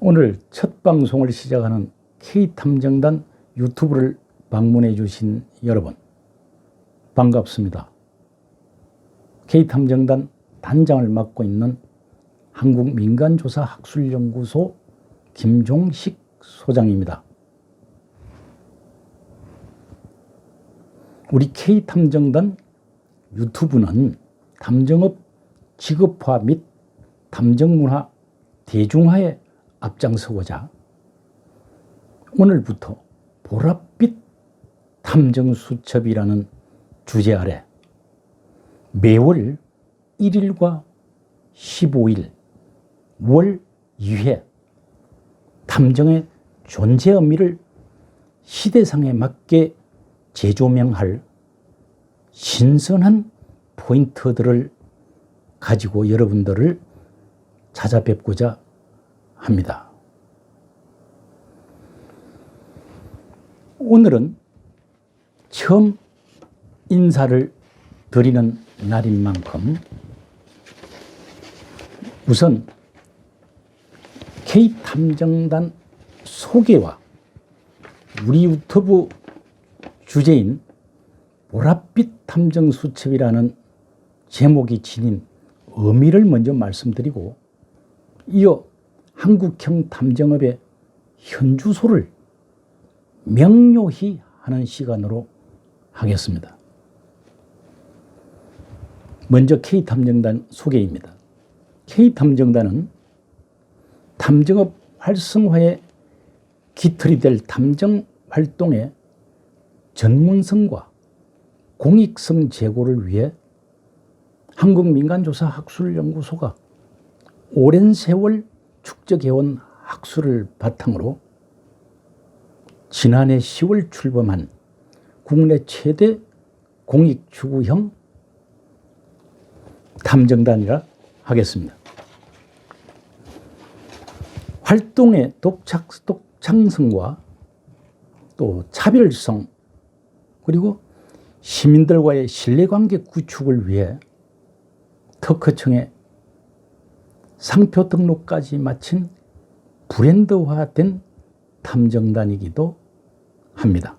오늘 첫 방송을 시작하는 K탐정단 유튜브를 방문해 주신 여러분 반갑습니다. K탐정단 단장을 맡고 있는 한국민간조사학술연구소 김종식 소장입니다. 우리 K탐정단 유튜브는 탐정업 직업화 및 탐정문화 대중화에 앞장서고자 오늘부터 보랏빛 탐정수첩이라는 주제 아래 매월 1일과 15일 월 2회 탐정의 존재 의미를 시대상에 맞게 재조명할 신선한 포인트들을 가지고 여러분들을 찾아뵙고자 합니다. 오늘은 처음 인사를 드리는 날인 만큼 우선 K탐정단 소개와 우리 유튜브 주제인 보랏빛 탐정수첩이라는 제목이 지닌 의미를 먼저 말씀드리고 이어 한국형 탐정업의 현주소를 명료히 하는 시간으로 하겠습니다. 먼저 K탐정단 소개입니다. K탐정단은 탐정업 활성화의 기틀이 될 탐정 활동의 전문성과 공익성 제고를 위해 한국민간조사학술연구소가 오랜 세월 축적해온 학술을 바탕으로 지난해 10월 출범한 국내 최대 공익추구형 탐정단이라 하겠습니다. 활동의 독창성과 또 차별성 그리고 시민들과의 신뢰관계 구축을 위해 특허청에 상표 등록까지 마친 브랜드화된 탐정단이기도 합니다.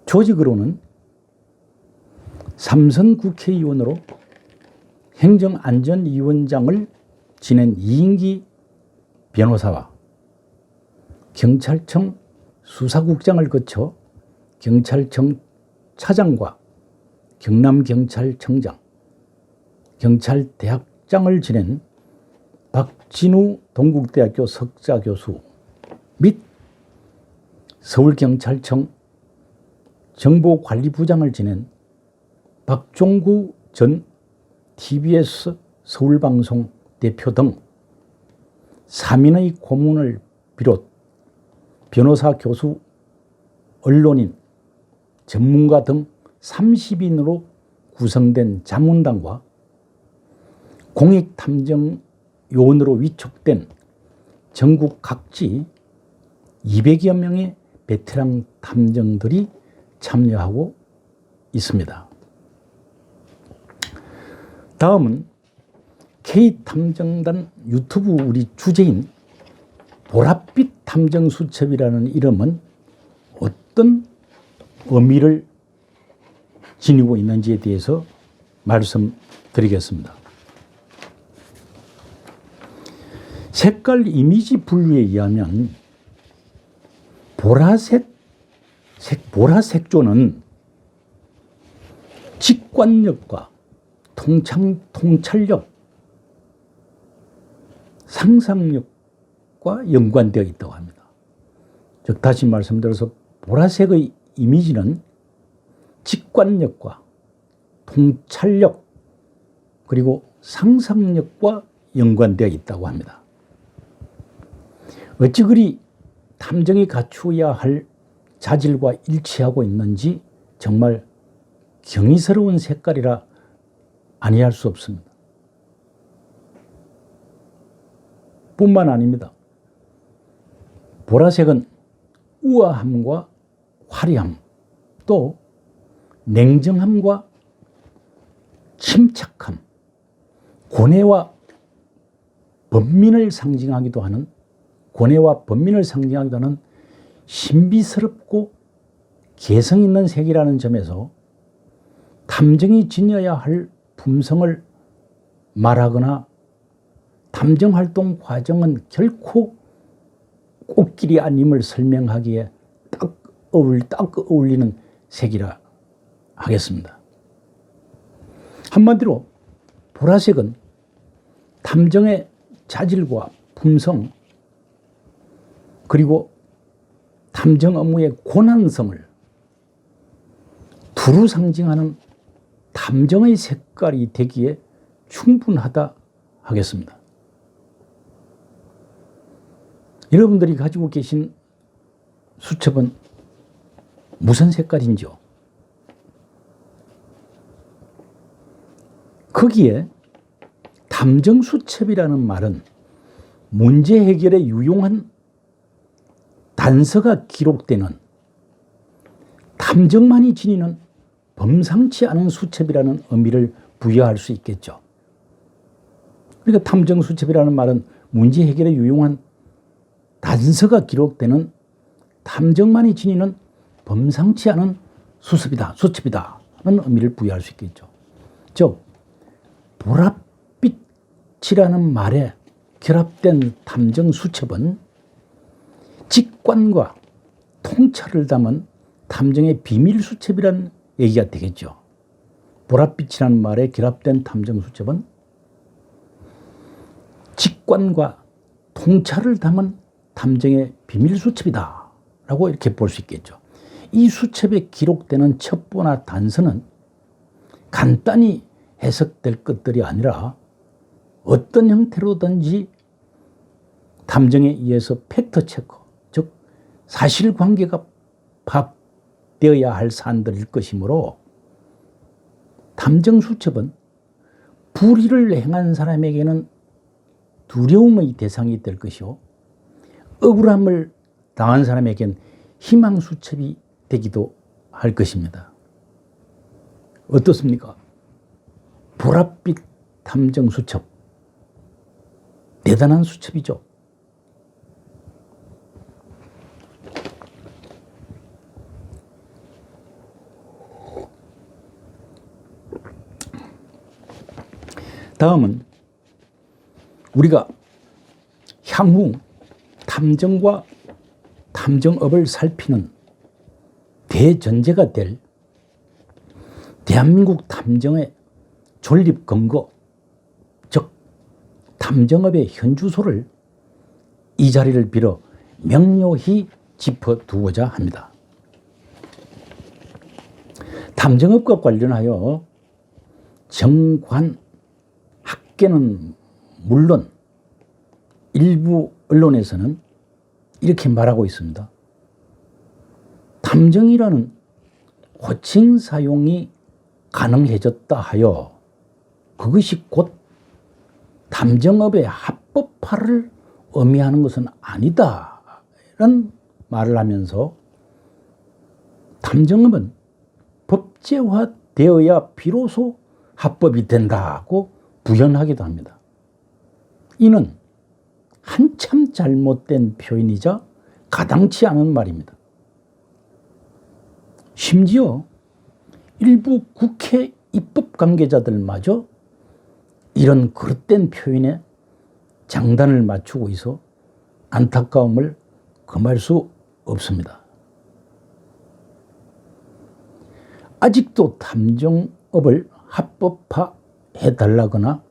조직으로는 삼선 국회의원으로 행정안전위원장을 지낸 이인기 변호사와 경찰청 수사국장을 거쳐 경찰청 차장과 경남경찰청장, 경찰대학장을 지낸 박진우 동국대학교 석좌교수 및 서울경찰청 정보관리부장을 지낸 박종구 전 TBS 서울방송 대표 등 3인의 고문을 비롯 변호사, 교수, 언론인, 전문가 등 30인으로 구성된 자문단과 공익탐정요원으로 위촉된 전국 각지 200여 명의 베테랑 탐정들이 참여하고 있습니다. 다음은 K탐정단 유튜브 우리 주제인 보랏빛 탐정수첩이라는 이름은 어떤 의미를 지니고 있는지에 대해서 말씀드리겠습니다. 색깔 이미지 분류에 의하면 보라색조는 직관력과 통찰력, 상상력과 연관되어 있다고 합니다. 즉 다시 말씀드려서 보라색의 이미지는 직관력과 통찰력 그리고 상상력과 연관되어 있다고 합니다. 어찌 그리 탐정이 갖추어야 할 자질과 일치하고 있는지 정말 경이스러운 색깔이라 아니할 수 없습니다. 뿐만 아닙니다. 보라색은 우아함과 화려함, 또 냉정함과 침착함, 고뇌와 번민을 상징하기도 하는, 고뇌와 번민을 상징하기도 하는 신비스럽고 개성 있는 색이라는 점에서 탐정이 지녀야 할 품성을 말하거나 탐정활동 과정은 결코 꽃길이 아님을 설명하기에 딱 어울리는 색이라 하겠습니다. 한마디로 보라색은 탐정의 자질과 품성, 그리고 탐정 업무의 고난성을 두루 상징하는 탐정의 색깔이 되기에 충분하다 하겠습니다. 여러분들이 가지고 계신 수첩은 무슨 색깔인지요? 거기에 탐정 수첩이라는 말은 문제 해결에 유용한 단서가 기록되는, 탐정만이 지니는 범상치 않은 수첩이라는 의미를 부여할 수 있겠죠. 그러니까 탐정 수첩이라는 말은 문제 해결에 유용한 단서가 기록되는, 탐정만이 지니는 범상치 않은 수첩이다는 의미를 부여할 수 있겠죠. 즉 보랏빛이라는 말에 결합된 탐정 수첩은 직관과 통찰을 담은 탐정의 비밀 수첩이라는 얘기가 되겠죠. 보랏빛이라는 말에 결합된 탐정 수첩은 직관과 통찰을 담은 탐정의 비밀 수첩이다 라고 이렇게 볼 수 있겠죠. 이 수첩에 기록되는 첩보나 단서는 간단히 해석될 것들이 아니라 어떤 형태로든지 탐정에 의해서 팩트 체크, 즉 사실관계가 파악되어야 할 사안들일 것이므로 탐정 수첩은 불의를 행한 사람에게는 두려움의 대상이 될 것이요, 억울함을 당한 사람에겐 희망 수첩이 되기도 할 것입니다. 어떻습니까? 보랏빛 탐정 수첩, 대단한 수첩이죠. 다음은 우리가 향후 탐정과 탐정업을 살피는 대전제가 될 대한민국 탐정의 존립 근거, 즉 탐정업의 현주소를 이 자리를 빌어 명료히 짚어두고자 합니다. 탐정업과 관련하여 정관, 학계는 물론 일부 언론에서는 이렇게 말하고 있습니다. 탐정이라는 호칭 사용이 가능해졌다 하여 그것이 곧 탐정업의 합법화를 의미하는 것은 아니다 라는 말을 하면서 탐정업은 법제화되어야 비로소 합법이 된다고 부연하기도 합니다. 이는 한참 잘못된 표현이자 가당치 않은 말입니다. 심지어 일부 국회 입법 관계자들마저 이런 그릇된 표현에 장단을 맞추고 있어 안타까움을 금할 수 없습니다. 아직도 탐정업을 합법화해달라거나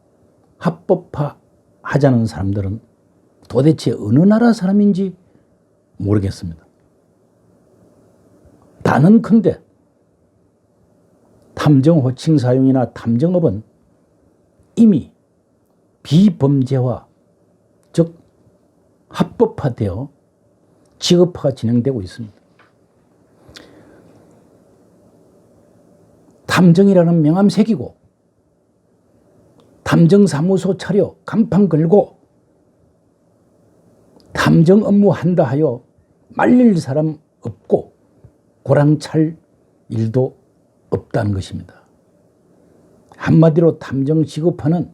합법화하자는 사람들은 도대체 어느 나라 사람인지 모르겠습니다. 단언컨대 탐정 호칭 사용이나 탐정업은 이미 비범죄화, 즉 합법화되어 직업화가 진행되고 있습니다. 탐정이라는 명함 새기고 탐정사무소 차려 간판 걸고 탐정 업무 한다 하여 말릴 사람 없고 고랑찰 일도 없다는 것입니다. 한마디로 탐정 직업화는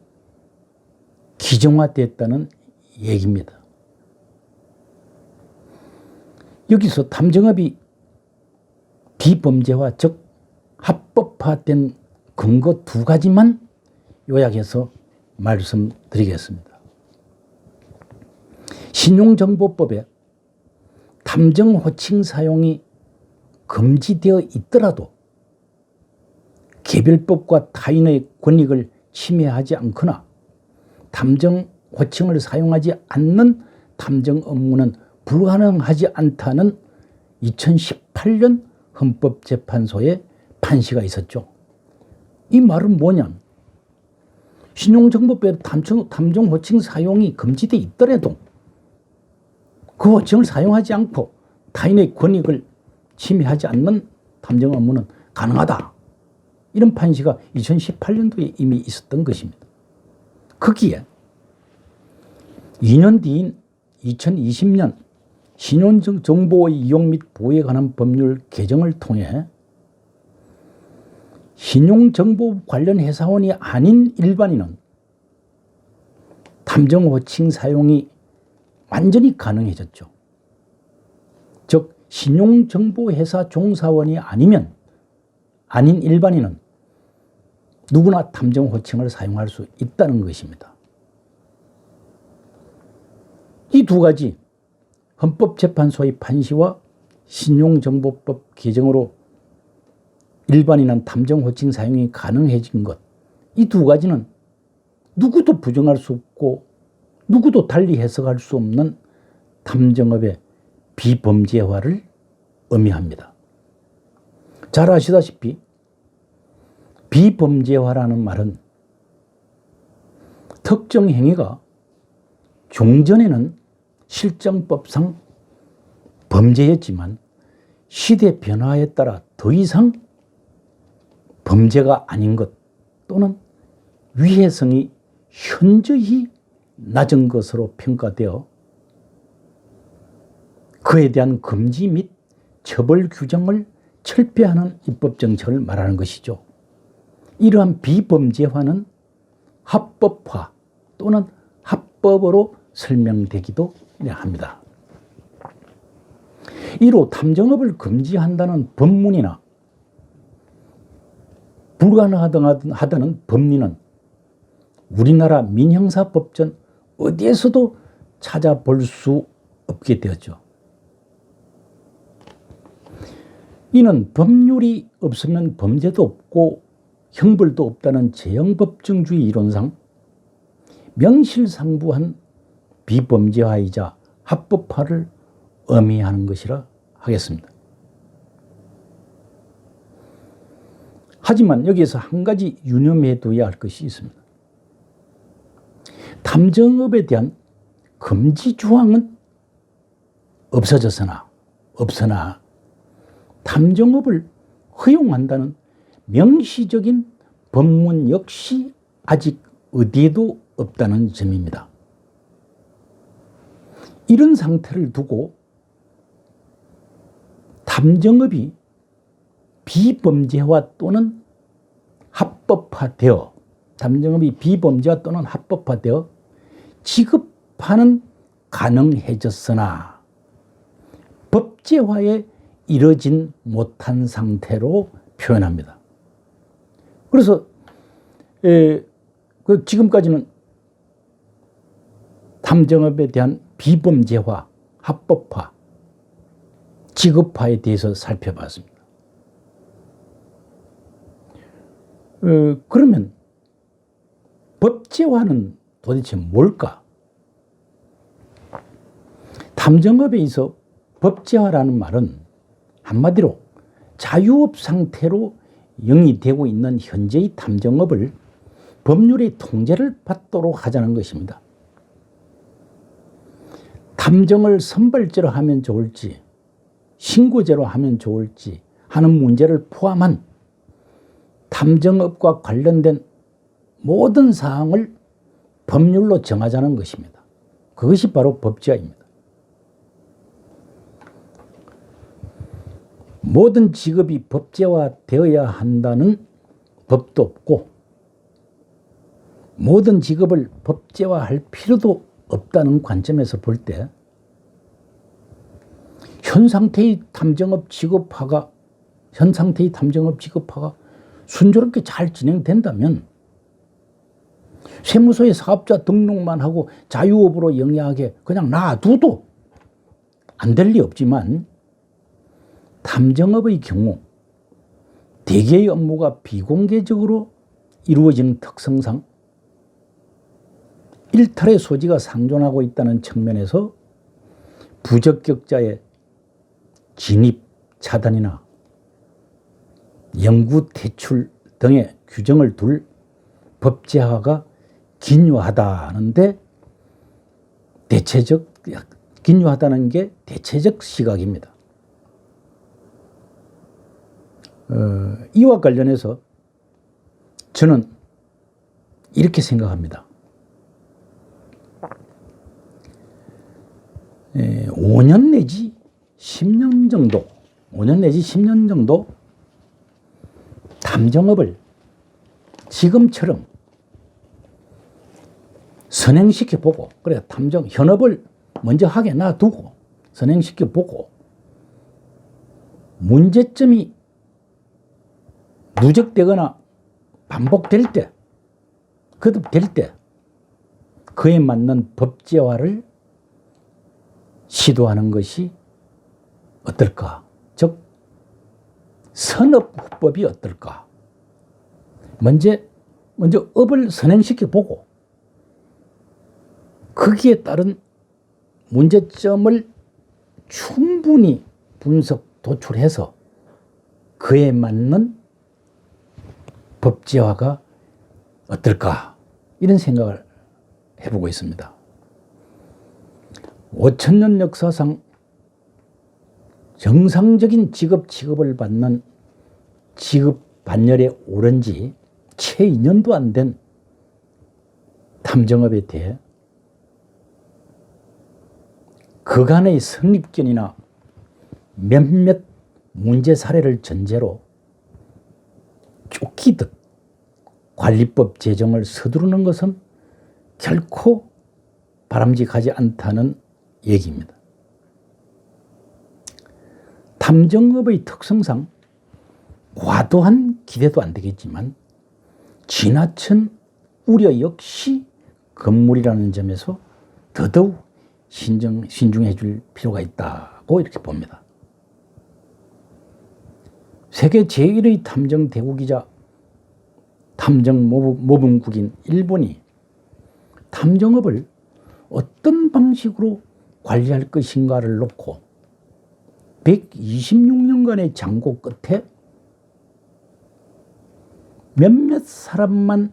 기정화됐다는 얘기입니다. 여기서 탐정업이 비범죄화, 즉 합법화된 근거 두 가지만 요약해서 말씀드리겠습니다. 신용정보법에 탐정 호칭 사용이 금지되어 있더라도 개별법과 타인의 권익을 침해하지 않거나 탐정 호칭을 사용하지 않는 탐정 업무는 불가능하지 않다는 2018년 헌법재판소의 판시가 있었죠. 이 말은 뭐냐? 신용정보법에 탐정 호칭 사용이 금지되어 있더라도 그 호칭을 사용하지 않고 타인의 권익을 침해하지 않는 탐정 업무는 가능하다. 이런 판시가 2018년도에 이미 있었던 것입니다. 거기에 2년 뒤인 2020년 신용정보의 이용 및 보호에 관한 법률 개정을 통해 신용정보 관련 회사원이 아닌 일반인은 탐정 호칭 사용이 완전히 가능해졌죠. 즉 신용정보회사 종사원이 아닌 일반인은 누구나 탐정 호칭을 사용할 수 있다는 것입니다. 이 두 가지 헌법재판소의 판시와 신용정보법 개정으로 일반인은 탐정 호칭 사용이 가능해진 것, 이 두 가지는 누구도 부정할 수 없고 누구도 달리 해석할 수 없는 탐정업의 비범죄화를 의미합니다. 잘 아시다시피 비범죄화라는 말은 특정 행위가 종전에는 실정법상 범죄였지만 시대 변화에 따라 더 이상 범죄가 아닌 것 또는 위해성이 현저히 낮은 것으로 평가되어 그에 대한 금지 및 처벌 규정을 철폐하는 입법 정책을 말하는 것이죠. 이러한 비범죄화는 합법화 또는 합법으로 설명되기도 합니다. 이로 탐정업을 금지한다는 법문이나 불가능하다는 법리는 우리나라 민형사법전 어디에서도 찾아볼 수 없게 되었죠. 이는 법률이 없으면 범죄도 없고 형벌도 없다는 재형법정주의 이론상 명실상부한 비범죄화이자 합법화를 의미하는 것이라 하겠습니다. 하지만 여기에서 한 가지 유념해 둬야 할 것이 있습니다. 탐정업에 대한 금지 조항은 없어나 탐정업을 허용한다는 명시적인 법문 역시 아직 어디에도 없다는 점입니다. 이런 상태를 두고 탐정업이 비범죄화 또는 합법화되어 지급하는 가능해졌으나 법제화에 이르진 못한 상태로 표현합니다. 그래서 지금까지는 탐정업에 대한 비범죄화, 합법화, 지급화에 대해서 살펴봤습니다. 그러면 법제화는 도대체 뭘까? 탐정업에 있어 법제화라는 말은 한마디로 자유업 상태로 영위되고 있는 현재의 탐정업을 법률의 통제를 받도록 하자는 것입니다. 탐정을 선발제로 하면 좋을지 신고제로 하면 좋을지 하는 문제를 포함한 탐정업과 관련된 모든 사항을 법률로 정하자는 것입니다. 그것이 바로 법제화입니다. 모든 직업이 법제화되어야 한다는 법도 없고 모든 직업을 법제화할 필요도 없다는 관점에서 볼 때 현 상태의 탐정업 직업화가 순조롭게 잘 진행된다면 세무서에 사업자 등록만 하고 자유업으로 영리하게 그냥 놔둬도 안 될 리 없지만, 탐정업의 경우 대개의 업무가 비공개적으로 이루어지는 특성상 일탈의 소지가 상존하고 있다는 측면에서 부적격자의 진입 차단이나 영구 퇴출 등의 규정을 둘 법제화가 긴요하다는데 긴요하다는 게 대체적 시각입니다. 이와 관련해서 저는 이렇게 생각합니다. 5년 내지 10년 정도 탐정업을 지금처럼 선행시켜보고, 그래 탐정 현업을 먼저 하게 놔두고 선행시켜보고, 문제점이 누적되거나 반복될 때, 거듭될 때 그에 맞는 법제화를 시도하는 것이 어떨까? 즉 선업후법이 어떨까? 먼저 업을 선행시켜보고 거기에 따른 문제점을 충분히 분석, 도출해서 그에 맞는 법제화가 어떨까? 이런 생각을 해보고 있습니다. 5000년 역사상 정상적인 취급을 받는 직업 반열에 오른 지 채 2년도 안 된 탐정업에 대해 그간의 선입견이나 몇몇 문제 사례를 전제로 쫓기듯 관리법 제정을 서두르는 것은 결코 바람직하지 않다는 얘기입니다. 탐정업의 특성상 과도한 기대도 안 되겠지만 지나친 우려 역시 금물이라는 점에서 더더욱 신중해 줄 필요가 있다고 이렇게 봅니다. 세계 제1의 탐정 대국이자 탐정 모범국인 일본이 탐정업을 어떤 방식으로 관리할 것인가를 놓고 126년간의 장고 끝에 몇몇 사람만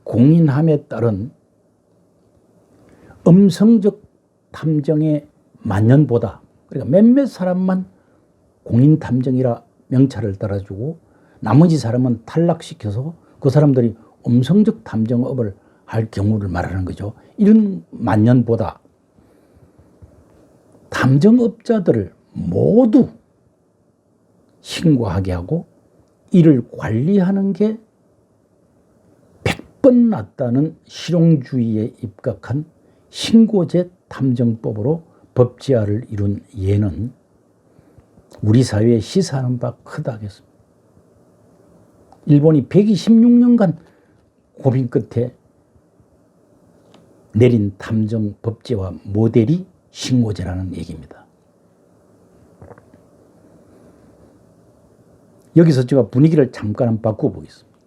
공인함에 따른 음성적 탐정의 만연보다, 그러니까 몇몇 사람만 공인 탐정이라 명찰을 따라주고 나머지 사람은 탈락시켜서 그 사람들이 음성적 탐정업을 할 경우를 말하는 거죠. 이런 만연보다 탐정업자들을 모두 신고하게 하고 이를 관리하는 게 100번 낫다는 실용주의에 입각한 신고제 탐정법으로 법제화를 이룬 예는 우리 사회에 시사하는 바 크다 하겠습니다. 일본이 126년간 고민 끝에 내린 탐정 법제화 모델이 신고제라는 얘기입니다. 여기서 제가 분위기를 잠깐 바꿔보겠습니다.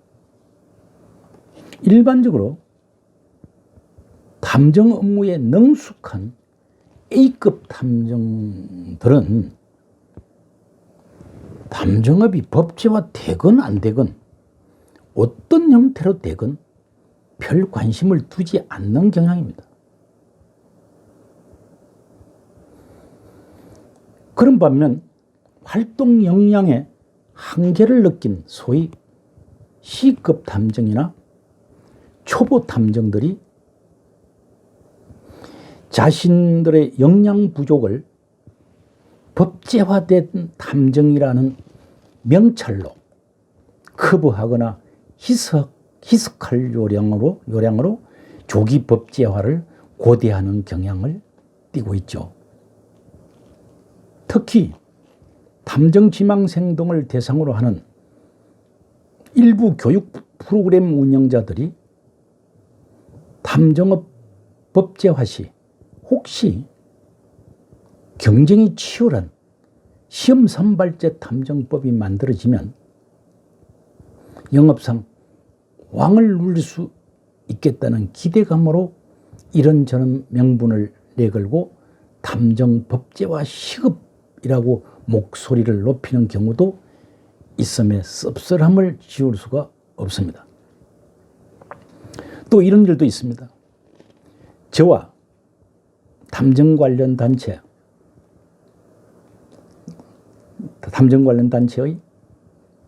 일반적으로 탐정 업무에 능숙한 A급 탐정들은 탐정업이 법제화 되건 안 되건 어떤 형태로 되건 별 관심을 두지 않는 경향입니다. 그런 반면 활동 역량의 한계를 느낀 소위 C급 탐정이나 초보 탐정들이 자신들의 역량 부족을 법제화된 탐정이라는 명찰로 커버하거나 희석할 요량으로 조기 법제화를 고대하는 경향을 띠고 있죠. 특히 탐정 지망생 등을 대상으로 하는 일부 교육 프로그램 운영자들이 탐정업 법제화 시 혹시 경쟁이 치열한 시험 선발제 탐정법이 만들어지면 영업상 왕을 누릴 수 있겠다는 기대감으로 이런저런 명분을 내걸고 탐정 법제화 시급이라고 목소리를 높이는 경우도 있음에 씁쓸함을 지울 수가 없습니다. 또 이런 일도 있습니다. 저와 탐정 관련 단체의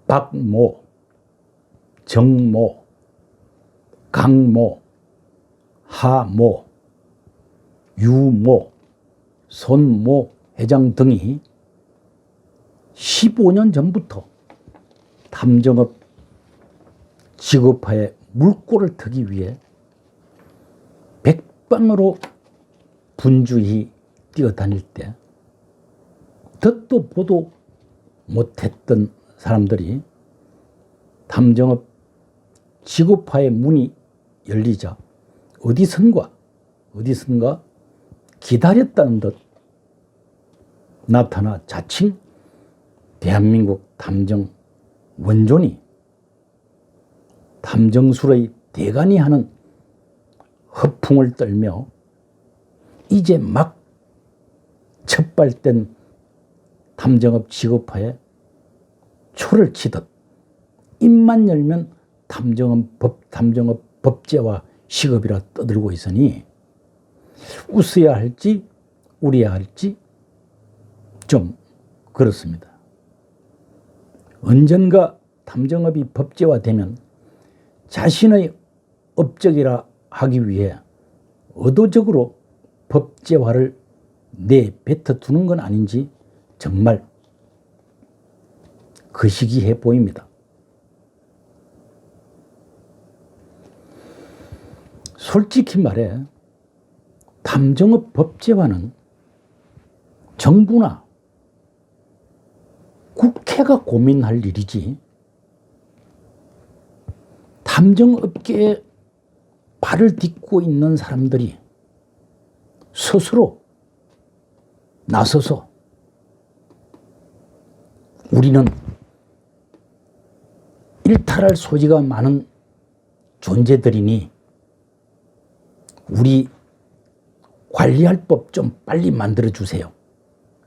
박모, 정모, 강모, 하모, 유모, 손모 회장 등이 15년 전부터 탐정업 직업화에 물꼬를 트기 위해 백방으로 분주히 뛰어다닐 때 듣도 보도 못했던 사람들이 탐정업 직업화의 문이 열리자 어디선가 기다렸다는 듯 나타나 자칭 대한민국 탐정 원존이 탐정술의 대간이 하는 허풍을 떨며 이제 막 첫발된 탐정업 직업화에 초를 치듯 입만 열면 탐정업 법제화 시급이라 떠들고 있으니 웃어야 할지 울어야 할지 좀 그렇습니다. 언젠가 탐정업이 법제화되면 자신의 업적이라 하기 위해 의도적으로 법제화를 내뱉어두는 건 아닌지 정말 거시기해 보입니다. 솔직히 말해 탐정업 법제화는 정부나 국회가 고민할 일이지 탐정업계에 발을 딛고 있는 사람들이 스스로 나서서 우리는 일탈할 소지가 많은 존재들이니 우리 관리할 법 좀 빨리 만들어 주세요.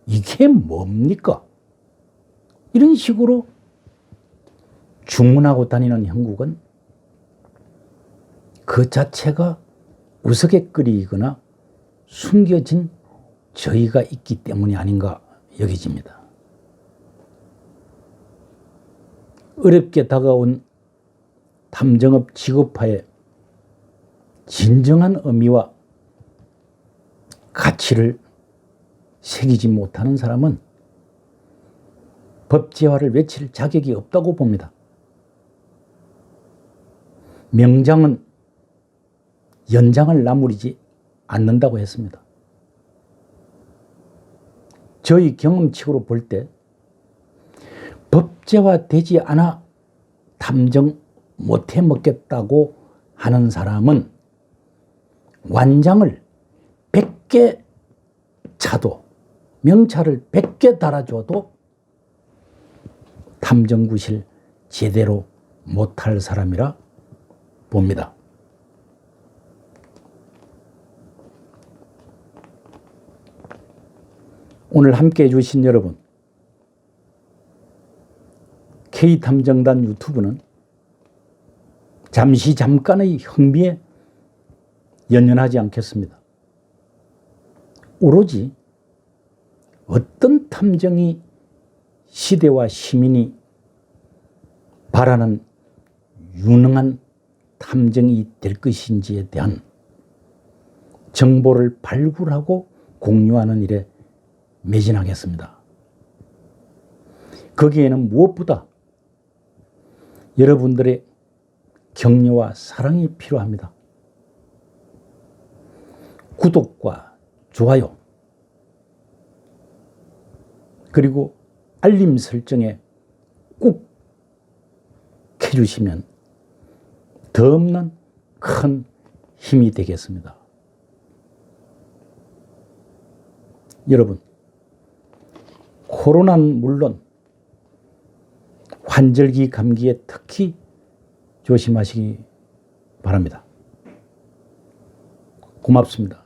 이게 뭡니까? 이런 식으로 주문하고 다니는 형국은 그 자체가 우스갯거리거나 숨겨진 저희가 있기 때문이 아닌가 여겨집니다. 어렵게 다가온 탐정업 직업화의 진정한 의미와 가치를 새기지 못하는 사람은 법제화를 외칠 자격이 없다고 봅니다. 명장은 연장을 나무리지 않는다고 했습니다. 저희 경험칙으로 볼 때 법제화되지 않아 탐정 못해 먹겠다고 하는 사람은 완장을 100개 차도 명찰을 100개 달아줘도 탐정구실 제대로 못할 사람이라 봅니다. 오늘 함께해 주신 여러분, K탐정단 유튜브는 잠깐의 흥미에 연연하지 않겠습니다. 오로지 어떤 탐정이 시대와 시민이 바라는 유능한 탐정이 될 것인지에 대한 정보를 발굴하고 공유하는 일에 매진하겠습니다. 거기에는 무엇보다 여러분들의 격려와 사랑이 필요합니다. 구독과 좋아요 그리고 알림 설정에 꼭 해주시면 더 없는 큰 힘이 되겠습니다. 여러분, 코로나는 물론 환절기 감기에 특히 조심하시기 바랍니다. 고맙습니다.